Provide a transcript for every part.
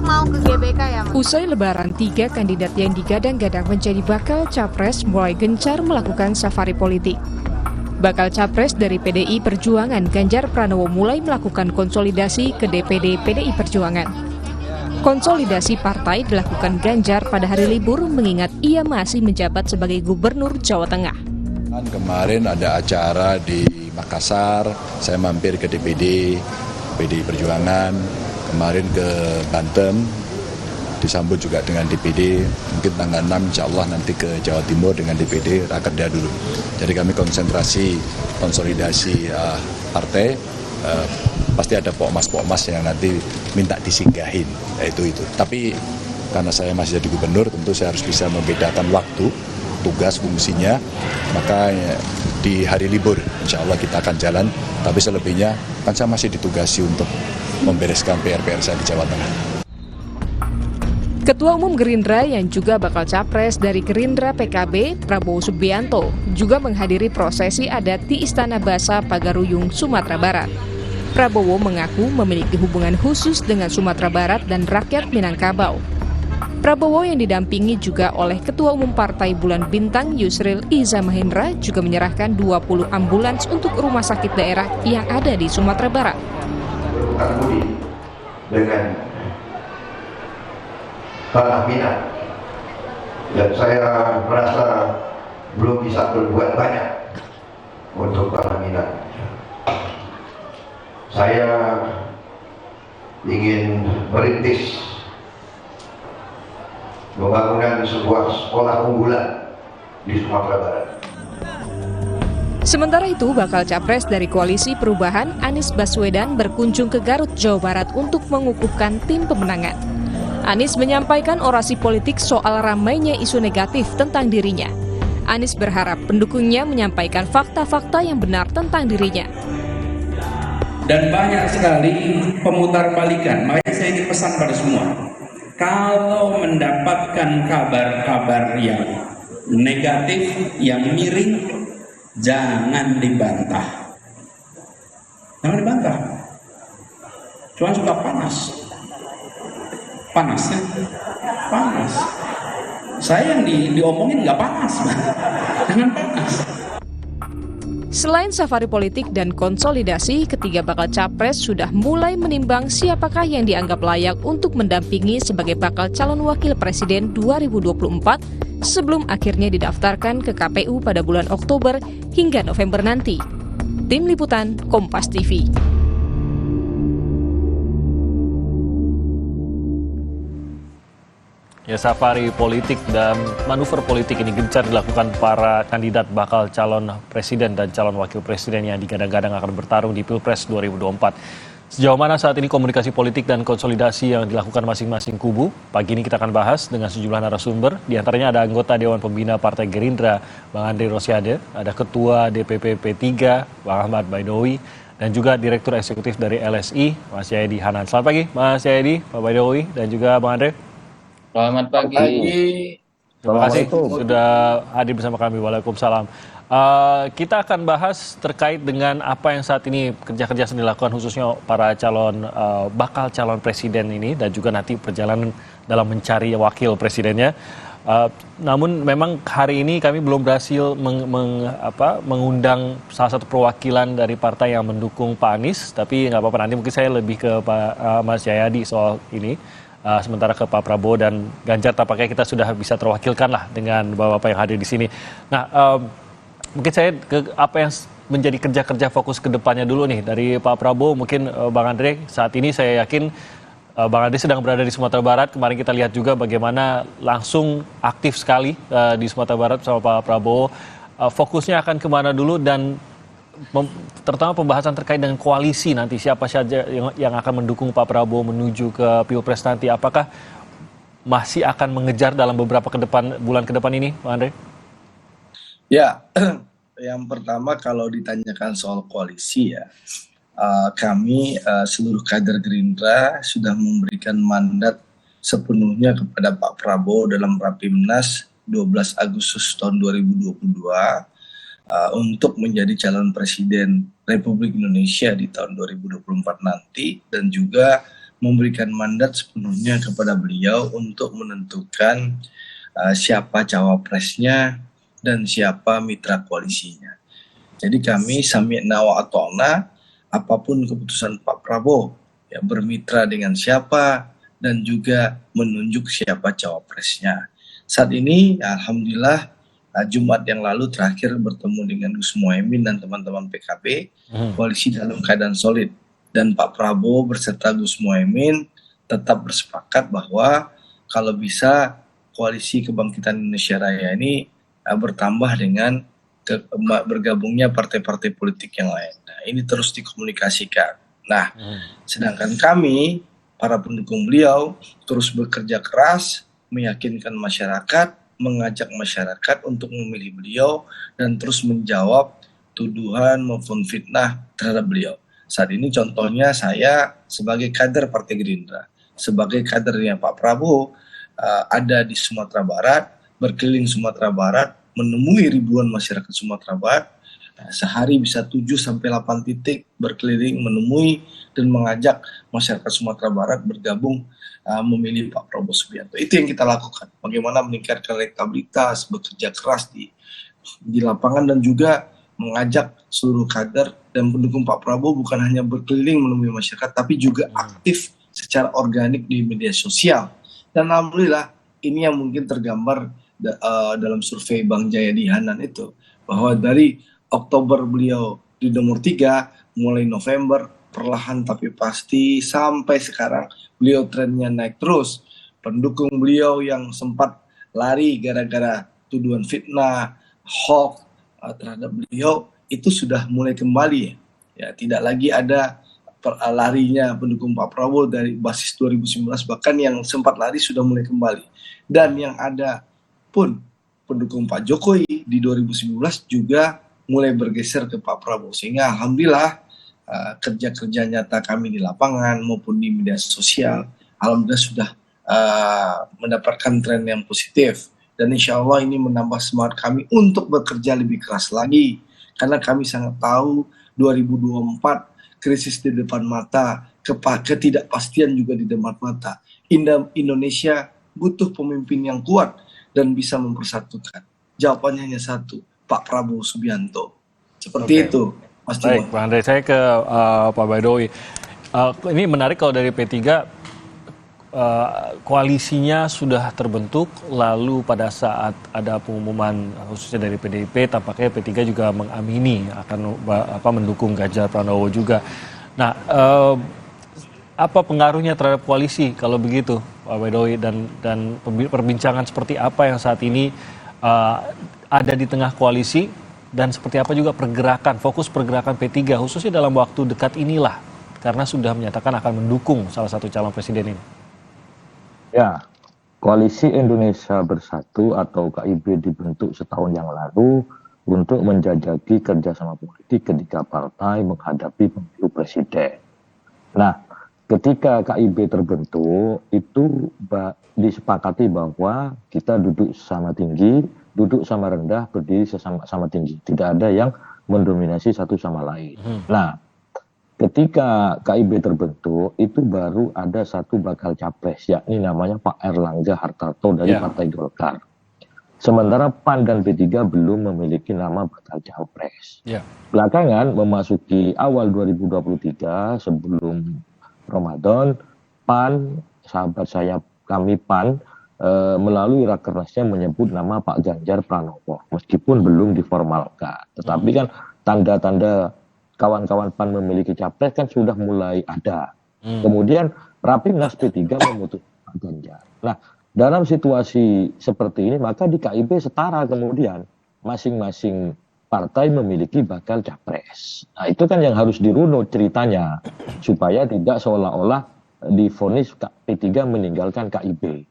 mau ke GBK ya, Mas? Usai Lebaran, 3 kandidat yang digadang-gadang menjadi bakal capres mulai gencar melakukan safari politik. Bakal capres dari PDI Perjuangan, Ganjar Pranowo mulai melakukan konsolidasi ke DPD PDI Perjuangan. Konsolidasi partai dilakukan Ganjar pada hari libur mengingat ia masih menjabat sebagai Gubernur Jawa Tengah. Kemarin ada acara di Makassar, saya mampir ke DPD PDI Perjuangan, kemarin ke Banten, disambut juga dengan DPD, mungkin tanggal 6 insya Allah nanti ke Jawa Timur dengan DPD, rakerda dulu. Jadi kami konsolidasi partai, pasti ada pokmas-pokmas yang nanti minta disinggahin, yaitu itu. Tapi karena saya masih jadi gubernur, tentu saya harus bisa membedakan waktu, tugas, fungsinya, maka di hari libur insya Allah kita akan jalan, tapi selebihnya kan saya masih ditugasi untuk membereskan PR-PR saya di Jawa Tengah. Ketua Umum Gerindra yang juga bakal capres dari Gerindra PKB, Prabowo Subianto, juga menghadiri prosesi adat di Istana Basa Pagaruyung, Sumatera Barat. Prabowo mengaku memiliki hubungan khusus dengan Sumatera Barat dan rakyat Minangkabau. Prabowo yang didampingi juga oleh Ketua Umum Partai Bulan Bintang Yusril Iza Mahendra juga menyerahkan 20 ambulans untuk rumah sakit daerah yang ada di Sumatera Barat. Dengan tanah Minang, dan saya merasa belum bisa berbuat banyak untuk tanah Minang. Saya ingin merintis pembangunan sebuah sekolah unggulan di Sumatera Barat. Sementara itu, bakal capres dari Koalisi Perubahan, Anies Baswedan berkunjung ke Garut, Jawa Barat untuk mengukuhkan tim pemenangan. Anies menyampaikan orasi politik soal ramainya isu negatif tentang dirinya. Anies berharap pendukungnya menyampaikan fakta-fakta yang benar tentang dirinya. Dan banyak sekali pemutarbalikan, makanya saya ingin pesan pada semua. Kalau mendapatkan kabar-kabar yang negatif, yang miring, jangan dibantah. Jangan dibantah. Cuma suka panas. Panasnya panas. Saya yang diomongin nggak panas, jangan panas. Selain safari politik dan konsolidasi, ketiga bakal capres sudah mulai menimbang siapakah yang dianggap layak untuk mendampingi sebagai bakal calon wakil presiden 2024 sebelum akhirnya didaftarkan ke KPU pada bulan Oktober hingga November nanti. Tim Liputan Kompas TV. Ya, safari politik dan manuver politik ini gencar dilakukan para kandidat bakal calon presiden dan calon wakil presiden yang digadang-gadang akan bertarung di Pilpres 2024. Sejauh mana saat ini komunikasi politik dan konsolidasi yang dilakukan masing-masing kubu? Pagi ini kita akan bahas dengan sejumlah narasumber. Di antaranya ada anggota Dewan Pembina Partai Gerindra, Bang Andre Rosiade, ada Ketua DPP P3, Bang Ahmad Baidowi, dan juga Direktur Eksekutif dari LSI, Mas Jayadi Hanan. Selamat pagi, Mas Jayadi, Pak Baidowi, dan juga Bang Andre. Selamat pagi. Terima kasih sudah hadir bersama kami. Waalaikumsalam. Kita akan bahas terkait dengan apa yang saat ini kerja-kerja yang dilakukan khususnya para bakal calon presiden ini dan juga nanti perjalanan dalam mencari wakil presidennya. Namun memang hari ini kami belum berhasil mengundang salah satu perwakilan dari partai yang mendukung Pak Anies, tapi nggak apa-apa, nanti mungkin saya lebih ke Pak Mas Jayadi soal ini. Sementara ke Pak Prabowo dan Ganjar tampaknya kita sudah bisa terwakilkan lah dengan bapak-bapak yang hadir di sini. Nah, mungkin saya ke apa yang menjadi kerja-kerja fokus ke depannya dulu nih dari Pak Prabowo. Mungkin Bang Andre, saat ini saya yakin Bang Andre sedang berada di Sumatera Barat. Kemarin kita lihat juga bagaimana langsung aktif sekali di Sumatera Barat sama Pak Prabowo. Fokusnya akan kemana dulu dan terutama pembahasan terkait dengan koalisi nanti, siapa saja yang akan mendukung Pak Prabowo menuju ke Pilpres nanti, apakah masih akan mengejar dalam beberapa bulan ke depan ini, Pak Andre? Ya, yang pertama kalau ditanyakan soal koalisi ya, kami seluruh kader Gerindra sudah memberikan mandat sepenuhnya kepada Pak Prabowo dalam Rapimnas 12 Agustus tahun 2022 untuk menjadi calon presiden Republik Indonesia di tahun 2024 nanti, dan juga memberikan mandat sepenuhnya kepada beliau untuk menentukan siapa cawapresnya dan siapa mitra koalisinya. Jadi kami sami'na wa ata'na, apapun keputusan Pak Prabowo, ya bermitra dengan siapa dan juga menunjuk siapa cawapresnya. Saat ini alhamdulillah Jumat yang lalu terakhir bertemu dengan Gus Muhaimin dan teman-teman PKB, koalisi dalam keadaan solid. Dan Pak Prabowo berserta Gus Muhaimin tetap bersepakat bahwa kalau bisa koalisi kebangkitan Indonesia Raya ini bertambah dengan bergabungnya partai-partai politik yang lain. Nah, ini terus dikomunikasikan. Nah, sedangkan kami, para pendukung beliau, terus bekerja keras, meyakinkan masyarakat, mengajak masyarakat untuk memilih beliau, dan terus menjawab tuduhan maupun fitnah terhadap beliau. Saat ini contohnya saya sebagai kader Partai Gerindra, sebagai kadernya Pak Prabowo, ada di Sumatera Barat, berkeliling Sumatera Barat, menemui ribuan masyarakat Sumatera Barat, sehari bisa 7-8 titik berkeliling menemui dan mengajak masyarakat Sumatera Barat bergabung memilih Pak Prabowo Subianto. Itu yang kita lakukan. Bagaimana meningkatkan elektabilitas, bekerja keras di lapangan, dan juga mengajak seluruh kader dan pendukung Pak Prabowo bukan hanya berkeliling menemui masyarakat, tapi juga aktif secara organik di media sosial. Dan alhamdulillah ini yang mungkin tergambar dalam survei Bang Jayadi Hanan itu, bahwa dari Oktober beliau di nomor 3, mulai November perlahan tapi pasti sampai sekarang beliau trennya naik terus. Pendukung beliau yang sempat lari gara-gara tuduhan fitnah, hoax terhadap beliau itu sudah mulai kembali ya. Tidak lagi ada larinya pendukung Pak Prabowo dari basis 2019, bahkan yang sempat lari sudah mulai kembali. Dan yang ada pun pendukung Pak Jokowi di 2019 juga mulai bergeser ke Pak Prabowo, sehingga alhamdulillah kerja-kerja nyata kami di lapangan maupun di media sosial alhamdulillah sudah mendapatkan tren yang positif, dan insya Allah ini menambah semangat kami untuk bekerja lebih keras lagi, karena kami sangat tahu 2024 krisis di depan mata, ketidakpastian juga di depan mata. Indonesia butuh pemimpin yang kuat dan bisa mempersatukan. Jawabannya hanya satu, Pak Prabowo Subianto. Seperti itu, Mas Timo. Baik, Pak Andre, saya ke Pak Baidowi. Ini menarik kalau dari P3, koalisinya sudah terbentuk, lalu pada saat ada pengumuman khususnya dari PDIP, tampaknya P3 juga mengamini akan mendukung Ganjar Pranowo juga. Nah, apa pengaruhnya terhadap koalisi kalau begitu, Pak Baidowi, dan perbincangan seperti apa yang saat ini ada di tengah koalisi, dan seperti apa juga fokus pergerakan P3 khususnya dalam waktu dekat inilah, karena sudah menyatakan akan mendukung salah satu calon presiden ini. Ya, Koalisi Indonesia Bersatu atau KIB dibentuk setahun yang lalu untuk menjajaki kerjasama politik ketiga partai menghadapi pemilu presiden. Nah, ketika KIB terbentuk, itu disepakati bahwa kita duduk sama tinggi, duduk sama rendah, berdiri sama tinggi. Tidak ada yang mendominasi satu sama lain. Nah, ketika KIB terbentuk, itu baru ada satu bakal capres, yakni namanya Pak Erlangga Hartarto dari Partai Golkar. Sementara PAN dan P3 belum memiliki nama bakal capres. Belakangan memasuki awal 2023 sebelum Ramadan, PAN, sahabat saya, kami PAN, melalui rakernasnya menyebut nama Pak Ganjar Pranowo, meskipun belum diformalkan. Tetapi kan tanda-tanda kawan-kawan PAN memiliki capres kan sudah mulai ada. Kemudian Rapimnas P3 memutuskan Pak Ganjar. Nah, dalam situasi seperti ini maka di KIB setara, kemudian masing-masing partai memiliki bakal capres. Nah, itu kan yang harus dirunut ceritanya supaya tidak seolah-olah divonis P3 meninggalkan KIB.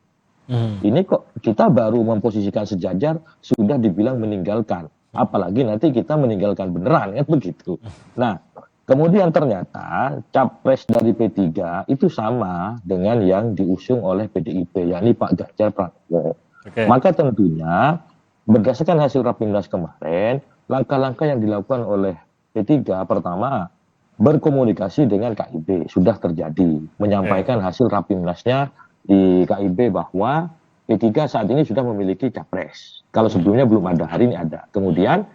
Ini kok kita baru memposisikan sejajar sudah dibilang meninggalkan. Apalagi nanti kita meninggalkan beneran, kan begitu. Nah, kemudian ternyata capres dari P3 itu sama dengan yang diusung oleh PDIP, yakni Pak Ganjar Pranowo. Maka tentunya berdasarkan hasil Rapimnas kemarin, langkah-langkah yang dilakukan oleh P3, pertama berkomunikasi dengan KIB, sudah terjadi, menyampaikan hasil rapimnasnya di KIB bahwa P3 saat ini sudah memiliki capres. Kalau sebelumnya belum ada, hari ini ada. Kemudian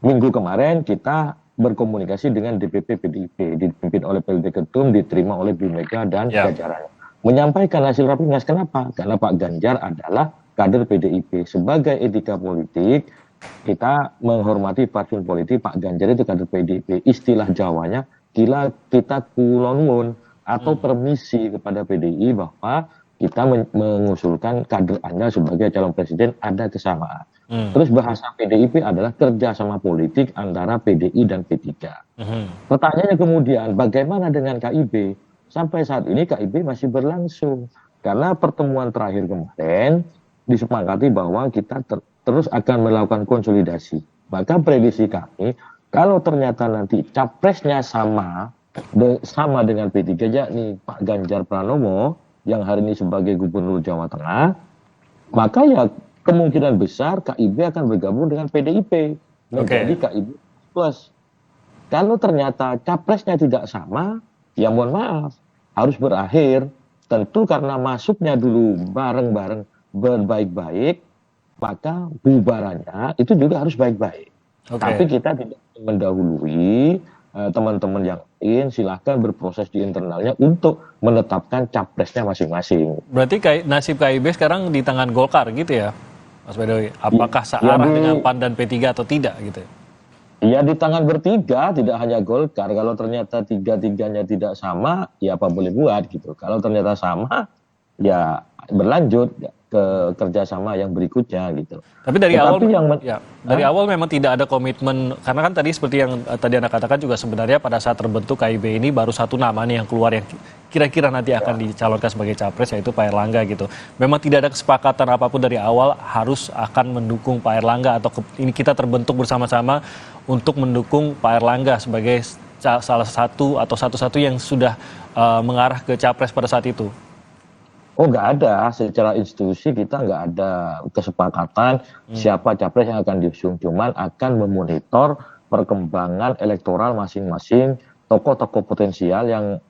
minggu kemarin kita berkomunikasi dengan DPP PDIP, dipimpin oleh PLD Ketum, diterima oleh Bu Mega dan jajarannya. Menyampaikan hasil rapimnas, kenapa? Karena Pak Ganjar adalah kader PDIP. Sebagai etika politik, kita menghormati fatsun politik, Pak Ganjar itu kader PDIP. Istilah Jawanya, kita kulonwun atau permisi kepada PDI bahwa kita mengusulkan kader Anda sebagai calon presiden, ada kesamaan. Terus bahasa PDIP adalah kerjasama politik antara PDI dan P3. Pertanyaannya kemudian, bagaimana dengan KIB? Sampai saat ini KIB masih berlangsung. Karena pertemuan terakhir kemarin disepakati bahwa kita terus akan melakukan konsolidasi. Maka prediksi kami, kalau ternyata nanti capresnya sama dengan P3, yakni Pak Ganjar Pranowo yang hari ini sebagai Gubernur Jawa Tengah, maka ya kemungkinan besar KIB akan bergabung dengan PDIP menjadi KIB plus. Kalau ternyata capresnya tidak sama, ya mohon maaf, harus berakhir. Tentu karena masuknya dulu bareng-bareng berbaik-baik, maka bubarannya itu juga harus baik-baik. Tapi kita tidak mendahului teman-teman yang lain, silahkan berproses di internalnya untuk menetapkan capresnya masing-masing. Berarti nasib KIB sekarang di tangan Golkar gitu ya, Mas Badowi? Apakah searah dengan PAN dan P3 atau tidak gitu? Ya di tangan bertiga, tidak hanya Golkar. Kalau ternyata tiga-tiganya tidak sama, ya apa boleh buat gitu. Kalau ternyata sama, ya berlanjut ke kerjasama yang berikutnya gitu. Tapi dari awal memang tidak ada komitmen, karena kan tadi seperti yang tadi Anda katakan juga sebenarnya pada saat terbentuk KIB ini baru satu nama nih yang keluar yang kira-kira nanti akan dicalonkan sebagai capres, yaitu Pak Erlangga gitu. Memang tidak ada kesepakatan apapun dari awal harus akan mendukung Pak Erlangga atau ini kita terbentuk bersama-sama untuk mendukung Pak Erlangga sebagai salah satu atau satu-satu yang sudah mengarah ke capres pada saat itu. Oh nggak ada, secara institusi kita nggak ada kesepakatan siapa capres yang akan diusung. Cuman akan memonitor perkembangan elektoral masing-masing tokoh-tokoh potensial yang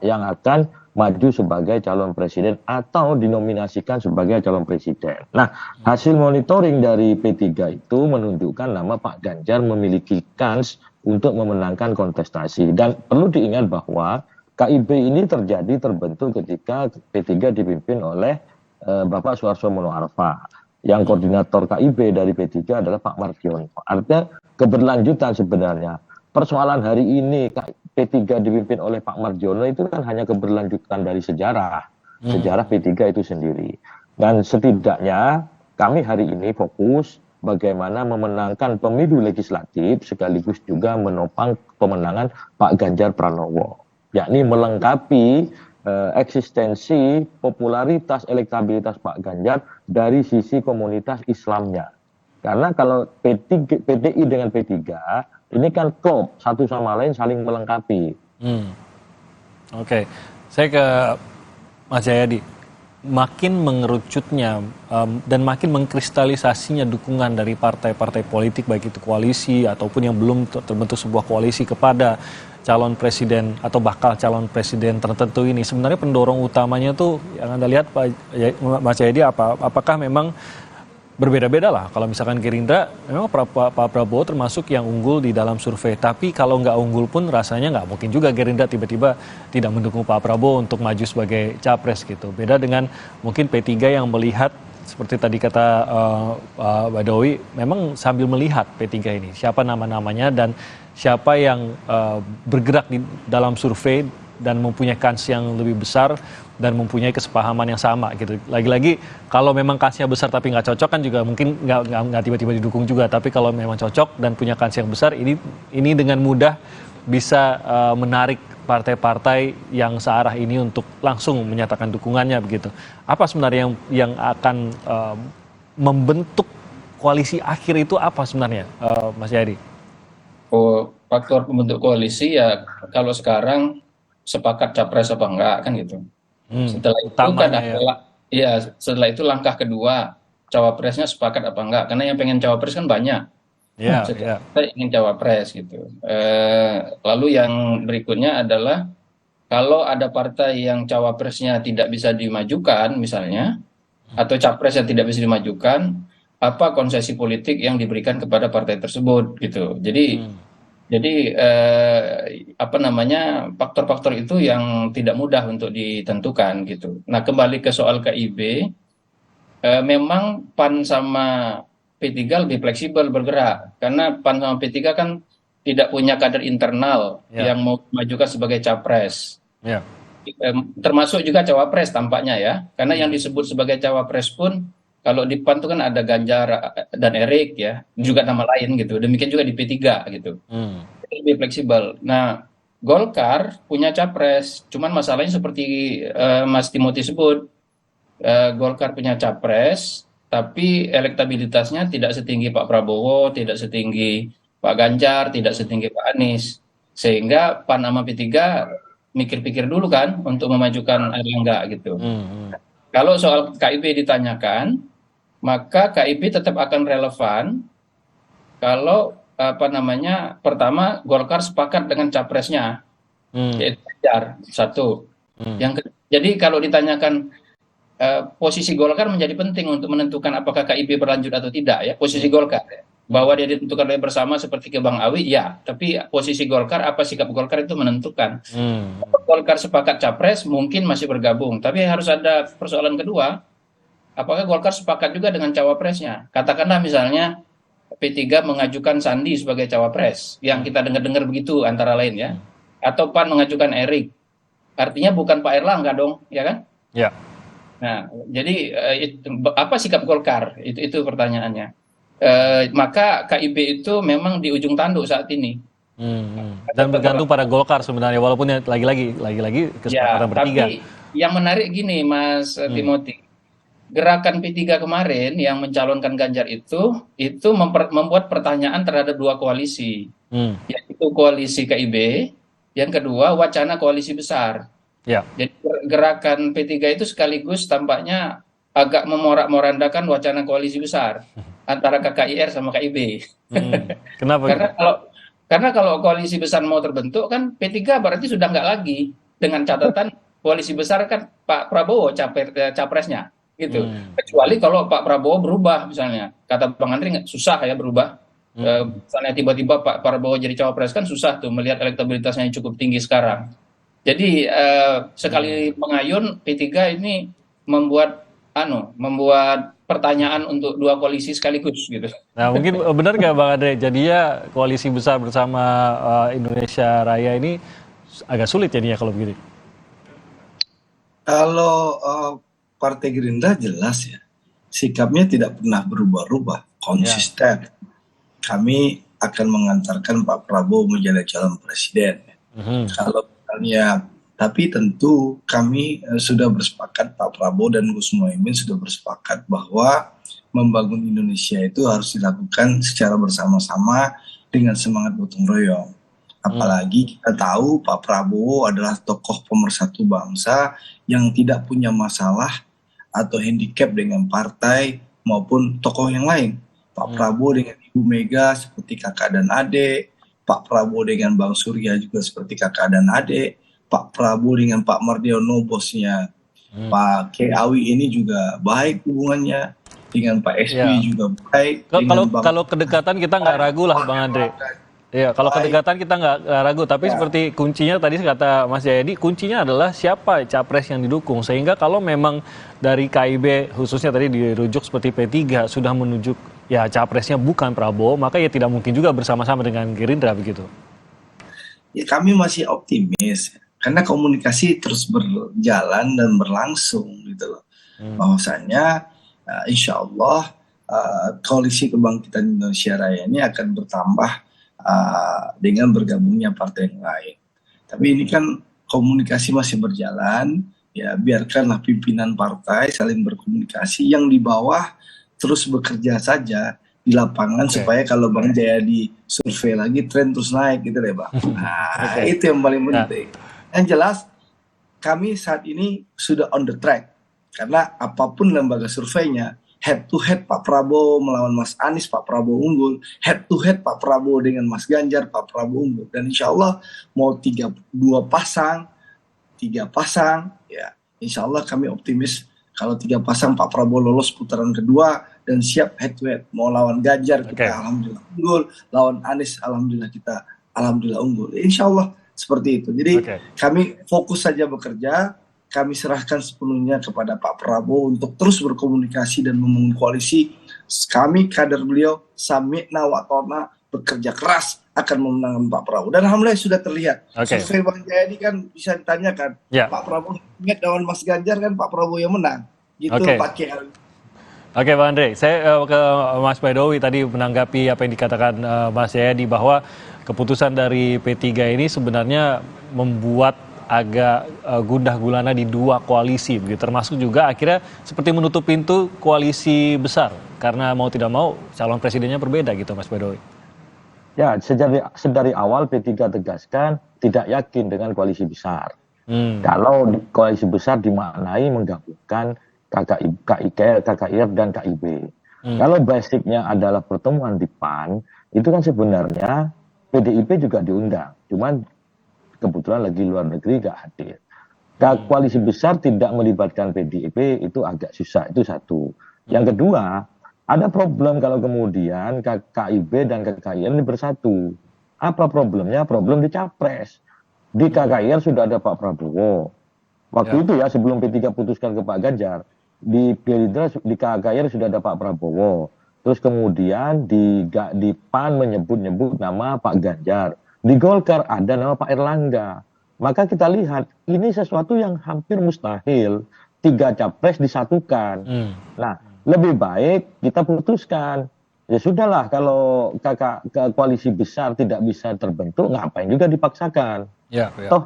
akan maju sebagai calon presiden atau dinominasikan sebagai calon presiden. Nah, hasil monitoring dari P3 itu menunjukkan nama Pak Ganjar memiliki kans untuk memenangkan kontestasi. Dan perlu diingat bahwa KIB ini terbentuk ketika P3 dipimpin oleh Bapak Suharto Mono Arfa. Yang koordinator KIB dari P3 adalah Pak Mardiono. Artinya keberlanjutan sebenarnya. Persoalan hari ini P3 dipimpin oleh Pak Mardiono itu kan hanya keberlanjutan dari sejarah P3 itu sendiri. Dan setidaknya kami hari ini fokus bagaimana memenangkan pemilu legislatif sekaligus juga menopang pemenangan Pak Ganjar Pranowo. Yakni melengkapi eksistensi, popularitas, elektabilitas Pak Ganjar dari sisi komunitas Islamnya. Karena kalau PDI dengan P3, ini kan klop, satu sama lain saling melengkapi. Oke, saya ke Mas Jayadi. Makin mengerucutnya dan makin mengkristalisasinya dukungan dari partai-partai politik, baik itu koalisi ataupun yang belum terbentuk sebuah koalisi kepada calon presiden atau bakal calon presiden tertentu ini, sebenarnya pendorong utamanya tuh yang Anda lihat Mas Jayadi apakah memang berbeda-beda lah. Kalau misalkan Gerindra, memang Pak Prabowo termasuk yang unggul di dalam survei. Tapi kalau nggak unggul pun rasanya nggak mungkin juga Gerindra tiba-tiba tidak mendukung Pak Prabowo untuk maju sebagai capres gitu. Beda dengan mungkin P3 yang melihat, seperti tadi kata Badowi, memang sambil melihat P3 ini, siapa nama-namanya dan siapa yang bergerak di dalam survei dan mempunyai kans yang lebih besar dan mempunyai kesepahaman yang sama gitu. Lagi-lagi kalau memang kansnya besar tapi nggak cocok kan juga mungkin nggak tiba-tiba didukung juga. Tapi kalau memang cocok dan punya kans yang besar, ini dengan mudah bisa menarik partai-partai yang searah ini untuk langsung menyatakan dukungannya begitu. Apa sebenarnya yang akan membentuk koalisi akhir itu apa sebenarnya, Mas Jayadi? Oh, faktor pembentuk koalisi ya kalau sekarang sepakat capres apa enggak kan gitu. Setelah itu kan setelah itu langkah kedua cawapresnya sepakat apa enggak, karena yang pengen cawapres kan banyak. Ya, Setiap partai ingin cawapres gitu. Lalu yang berikutnya adalah kalau ada partai yang cawapresnya tidak bisa dimajukan misalnya, atau capres yang tidak bisa dimajukan, apa konsesi politik yang diberikan kepada partai tersebut gitu. Jadi apa namanya, faktor-faktor itu yang tidak mudah untuk ditentukan gitu. Nah, kembali ke soal KIB, memang PAN sama P3 lebih fleksibel bergerak karena PAN sama P3 kan tidak punya kader internal yang mau majukan sebagai capres. ya, Termasuk juga cawapres tampaknya ya, karena yang disebut sebagai cawapres pun kalau di PAN itu kan ada Ganjar dan Erik ya, juga nama lain gitu. Demikian juga di P3 gitu. Lebih fleksibel. Nah, Golkar punya capres, cuman masalahnya seperti Mas Timothy sebut, Golkar punya capres, tapi elektabilitasnya tidak setinggi Pak Prabowo, tidak setinggi Pak Ganjar, tidak setinggi Pak Anies. Sehingga PAN sama P3 mikir-pikir dulu kan untuk memajukan Erlangga gitu. Kalau soal KIB ditanyakan, maka KIB tetap akan relevan kalau apa namanya, pertama Golkar sepakat dengan capresnya, yaitu Ganjar, satu. Jadi kalau ditanyakan posisi Golkar menjadi penting untuk menentukan apakah KIB berlanjut atau tidak ya, posisi Golkar ya. Bahwa dia ditentukan oleh bersama seperti ke Bang Awi ya, tapi posisi Golkar, apa sikap Golkar itu menentukan. Kalau Golkar sepakat capres mungkin masih bergabung, tapi harus ada persoalan kedua, apakah Golkar sepakat juga dengan cawapresnya. Katakanlah misalnya P3 mengajukan Sandi sebagai cawapres, yang kita dengar-dengar begitu antara lain ya, atau PAN mengajukan Erik, artinya bukan Pak Erlangga dong, ya kan? ya. Nah, jadi apa sikap Golkar? Itu pertanyaannya. Maka KIB itu memang di ujung tanduk saat ini. Dan bergantung pada Golkar sebenarnya, walaupun ya lagi-lagi kesepakatan bertiga. Tapi yang menarik gini, Mas Timothy, gerakan P3 kemarin yang mencalonkan Ganjar itu membuat pertanyaan terhadap dua koalisi, yaitu koalisi KIB, yang kedua wacana koalisi besar. Jadi gerakan P3 itu sekaligus tampaknya agak memorak-morandakan wacana koalisi besar antara KKIR sama KIB. Kenapa? Karena kalau koalisi besar mau terbentuk kan P3 berarti sudah nggak lagi, dengan catatan koalisi besar kan Pak Prabowo capresnya gitu. Kecuali kalau Pak Prabowo berubah misalnya, kata Bang Andri susah ya berubah. Misalnya tiba-tiba Pak Prabowo jadi cawapres kan susah tuh melihat elektabilitasnya yang cukup tinggi sekarang. Jadi sekali mengayun P3 ini membuat pertanyaan untuk dua koalisi sekaligus gitu. Nah, mungkin benar nggak Bang Andre, jadinya koalisi besar bersama Indonesia Raya ini agak sulit jadinya kalau begini? Kalau Partai Gerindra jelas ya, sikapnya tidak pernah berubah-ubah, konsisten. Kami akan mengantarkan Pak Prabowo menjadi calon presiden. Kalau misalnya, tapi tentu kami sudah bersepakat, Pak Prabowo dan Gus Muhaimin sudah bersepakat bahwa membangun Indonesia itu harus dilakukan secara bersama-sama dengan semangat gotong royong. Apalagi kita tahu Pak Prabowo adalah tokoh pemersatu bangsa yang tidak punya masalah atau handicap dengan partai maupun tokoh yang lain. Pak Prabowo dengan Ibu Mega seperti kakak dan adik, Pak Prabowo dengan Bang Surya juga seperti kakak dan adik, Pak Prabowo dengan Pak Mardiono bosnya Pak K. Awi ini juga baik hubungannya, dengan Pak SBY juga baik. Kalau kedekatan kita nggak ragu lah Bang Andre. Iya, kalau kedekatan kita nggak ragu, tapi seperti kuncinya tadi kata Mas Jayadi, kuncinya adalah siapa capres yang didukung. Sehingga kalau memang dari KIB khususnya tadi dirujuk seperti P3 sudah menunjuk ya capresnya bukan Prabowo, maka ya tidak mungkin juga bersama-sama dengan Gerindra begitu. Ya kami masih optimis karena komunikasi terus berjalan dan berlangsung gitu loh. Bahwasanya insya Allah koalisi kebangkitan Indonesia Raya ini akan bertambah dengan bergabungnya partai yang lain. Tapi ini kan komunikasi masih berjalan, ya biarkanlah pimpinan partai saling berkomunikasi, yang di bawah terus bekerja saja di lapangan supaya kalau Bang Jayadi survei lagi tren terus naik gitu deh Bang. Nah, itu yang paling penting. Yang jelas kami saat ini sudah on the track karena apapun lembaga surveinya, head to head Pak Prabowo melawan Mas Anies, Pak Prabowo unggul. Head to head Pak Prabowo dengan Mas Ganjar, Pak Prabowo unggul. Dan insya Allah mau 3 pasang, ya insya Allah kami optimis kalau 3 pasang Pak Prabowo lolos putaran kedua dan siap head to head. Mau lawan Ganjar kita alhamdulillah unggul, lawan Anies alhamdulillah kita unggul. Insya Allah seperti itu. Jadi kami fokus saja bekerja. Kami serahkan sepenuhnya kepada Pak Prabowo untuk terus berkomunikasi dan membangun koalisi. Kami kader beliau sami'na wa ta'na, bekerja keras akan memenangkan Pak Prabowo. Dan alhamdulillah sudah terlihat. Survei Bang Jayadi kan bisa ditanyakan. Pak Prabowo ingat lawan Mas Ganjar kan Pak Prabowo yang menang. Gitu Pak Kiai. Oke Pak Andre, saya ke Mas Baidowi tadi menanggapi apa yang dikatakan Mas Jayadi bahwa keputusan dari P3 ini sebenarnya membuat agak gundah gulana di 2 koalisi begitu, termasuk juga akhirnya seperti menutup pintu koalisi besar karena mau tidak mau calon presidennya berbeda gitu Mas Baidowi. Ya, sedari awal P3 tegaskan tidak yakin dengan koalisi besar. Kalau koalisi besar dimaknai menggabungkan KKIR dan KIB. Kalau basicnya adalah pertemuan di PAN, itu kan sebenarnya PDIP juga diundang, cuman kebetulan lagi luar negeri gak hadir. Koalisi besar tidak melibatkan PDIP itu agak susah, itu satu. Yang kedua, ada problem kalau kemudian KIB dan KKIR ini bersatu. Apa problemnya? Problem di Capres. Di KKIR sudah ada Pak Prabowo. Waktu itu ya sebelum P3 putuskan ke Pak Ganjar, di Gerindra di KKIR sudah ada Pak Prabowo. Terus kemudian di PAN menyebut-nyebut nama Pak Ganjar. Di Golkar ada nama Pak Erlangga. Maka kita lihat ini sesuatu yang hampir mustahil. 3 capres disatukan. Nah, lebih baik kita putuskan. Ya sudahlah kalau koalisi besar tidak bisa terbentuk, ngapain juga dipaksakan. Toh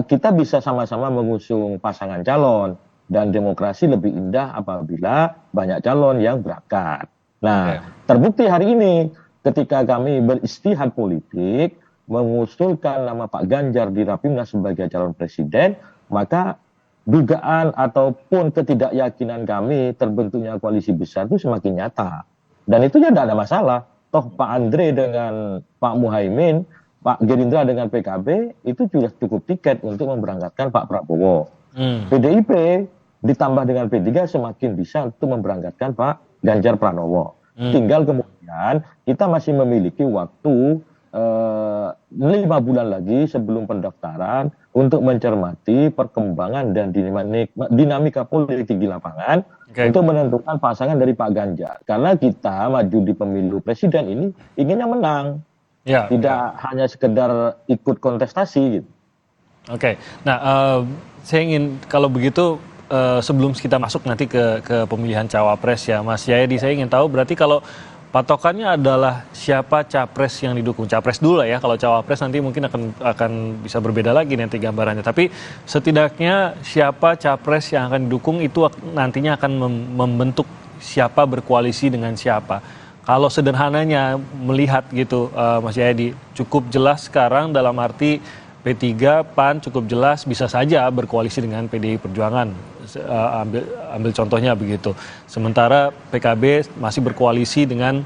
kita bisa sama-sama mengusung pasangan calon. Dan demokrasi lebih indah apabila banyak calon yang berangkat. Nah, terbukti hari ini ketika kami beristihad politik, mengusulkan nama Pak Ganjar di Rapimnas sebagai calon presiden, maka dugaan ataupun ketidakyakinan kami terbentuknya koalisi besar itu semakin nyata. Dan itu ya tidak ada masalah. Toh Pak Andre dengan Pak Muhaimin, Pak Gerindra dengan PKB, itu sudah cukup tiket untuk memberangkatkan Pak Prabowo. PDIP ditambah dengan P3 semakin bisa untuk memberangkatkan Pak Ganjar Pranowo. Tinggal kemudian kita masih memiliki waktu 5 bulan lagi sebelum pendaftaran untuk mencermati perkembangan dan dinamika politik di lapangan untuk menentukan pasangan dari Pak Ganjar. Karena kita maju di pemilu presiden ini inginnya menang, tidak hanya sekedar ikut kontestasi gitu. Nah saya ingin kalau begitu sebelum kita masuk nanti ke pemilihan cawapres ya Mas Jayadi, saya ingin tahu berarti kalau patokannya adalah siapa capres yang didukung. Capres dulu lah ya, kalau cawapres nanti mungkin akan bisa berbeda lagi nanti gambarannya. Tapi setidaknya siapa capres yang akan didukung itu nantinya akan membentuk siapa berkoalisi dengan siapa. Kalau sederhananya melihat gitu Mas Jayadi, cukup jelas sekarang dalam arti P3, PAN cukup jelas bisa saja berkoalisi dengan PDI Perjuangan. Ambil contohnya begitu. Sementara PKB masih berkoalisi dengan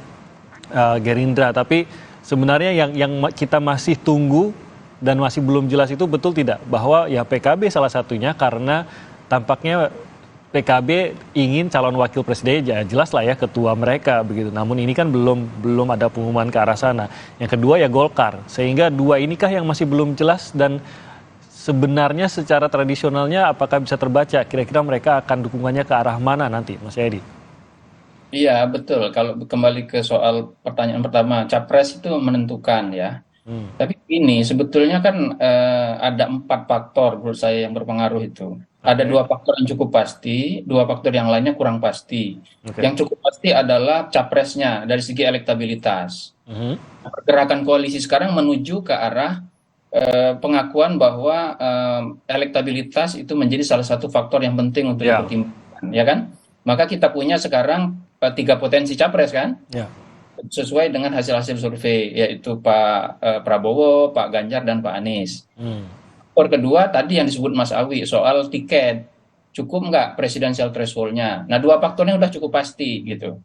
Gerindra. Tapi sebenarnya yang kita masih tunggu dan masih belum jelas itu betul tidak? Bahwa ya PKB salah satunya karena tampaknya PKB ingin calon wakil presiden, ya jelas lah ya ketua mereka begitu. Namun ini kan belum ada pengumuman ke arah sana. Yang kedua ya Golkar. Sehingga 2 inikah yang masih belum jelas dan sebenarnya secara tradisionalnya apakah bisa terbaca kira-kira mereka akan dukungannya ke arah mana nanti, Mas Edi? Iya betul. Kalau kembali ke soal pertanyaan pertama, capres itu menentukan ya. Tapi ini sebetulnya kan ada 4 faktor menurut saya yang berpengaruh itu. Ada 2 faktor yang cukup pasti, 2 faktor yang lainnya kurang pasti. Yang cukup pasti adalah capresnya dari segi elektabilitas. Pergerakan koalisi sekarang menuju ke arah pengakuan bahwa elektabilitas itu menjadi salah satu faktor yang penting untuk dipertimbangkan, ya kan? Maka kita punya sekarang 3 potensi capres kan? Sesuai dengan hasil-hasil survei, yaitu Pak Prabowo, Pak Ganjar, dan Pak Anies. Kedua tadi yang disebut Mas Awi soal tiket. cukup nggak presidensial threshold-nya. Nah, 2 faktornya udah cukup pasti gitu.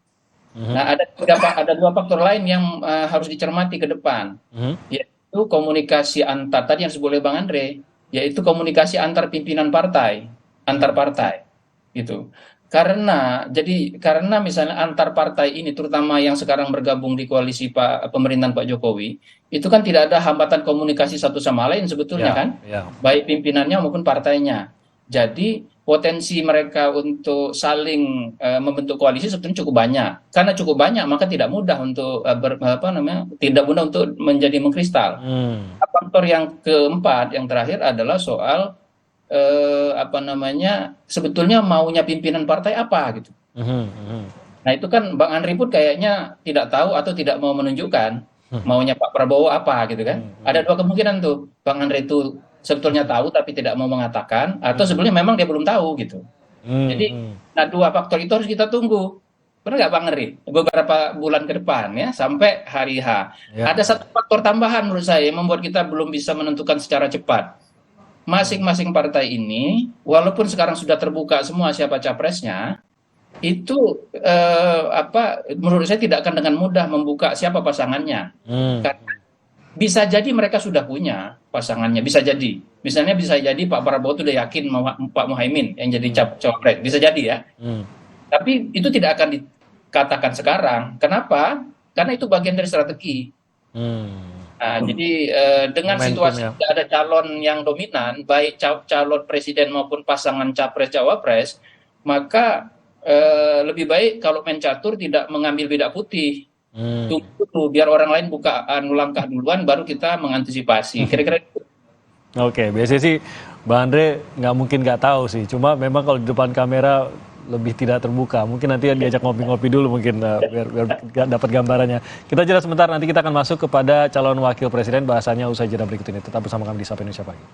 Nah, ada 2 faktor lain yang harus dicermati ke depan, yaitu komunikasi tadi yang disebut oleh Bang Andre, yaitu komunikasi antar pimpinan partai, antar partai, gitu. Karena misalnya antar partai ini, terutama yang sekarang bergabung di koalisi pemerintahan Pak Jokowi, itu kan tidak ada hambatan komunikasi satu sama lain sebetulnya kan, baik pimpinannya maupun partainya. Jadi potensi mereka untuk saling membentuk koalisi sebetulnya cukup banyak. Karena cukup banyak, maka tidak mudah untuk tidak mudah untuk menjadi mengkristal. Faktor yang keempat, yang terakhir adalah soal sebetulnya maunya pimpinan partai apa gitu. Nah, itu kan Bang Andri pun kayaknya tidak tahu atau tidak mau menunjukkan maunya Pak Prabowo apa gitu kan. Ada 2 kemungkinan tuh. Bang Andri itu sebetulnya tahu tapi tidak mau mengatakan, atau sebetulnya memang dia belum tahu gitu. Jadi, nah 2 faktor itu harus kita tunggu. Benar nggak Bang Ngeri? Beberapa bulan ke depan ya, sampai hari H. Ada 1 faktor tambahan menurut saya yang membuat kita belum bisa menentukan secara cepat. Masing-masing partai ini, walaupun sekarang sudah terbuka semua siapa capresnya, itu menurut saya tidak akan dengan mudah membuka siapa pasangannya. Karena bisa jadi mereka sudah punya pasangannya, bisa jadi. Misalnya bisa jadi Pak Prabowo itu udah yakin Pak Muhaimin yang jadi cawapres, bisa jadi ya. Tapi itu tidak akan dikatakan sekarang. Kenapa? Karena itu bagian dari strategi. Nah, jadi dengan situasi tidak ada calon yang dominan, baik calon presiden maupun pasangan capres-cawapres, maka lebih baik kalau main catur tidak mengambil beda putih. Tunggu biar orang lain buka langkah duluan baru kita mengantisipasi. Kira-kira itu. Oke, biasanya sih Bang Andre nggak mungkin nggak tahu sih. Cuma memang kalau di depan kamera lebih tidak terbuka. Mungkin nanti diajak ngopi-ngopi dulu mungkin biar dapat gambarannya. Kita jeda sebentar, nanti kita akan masuk kepada calon wakil presiden, bahasanya usai jeda berikut ini. Tetap bersama kami di Sapa Indonesia Pagi.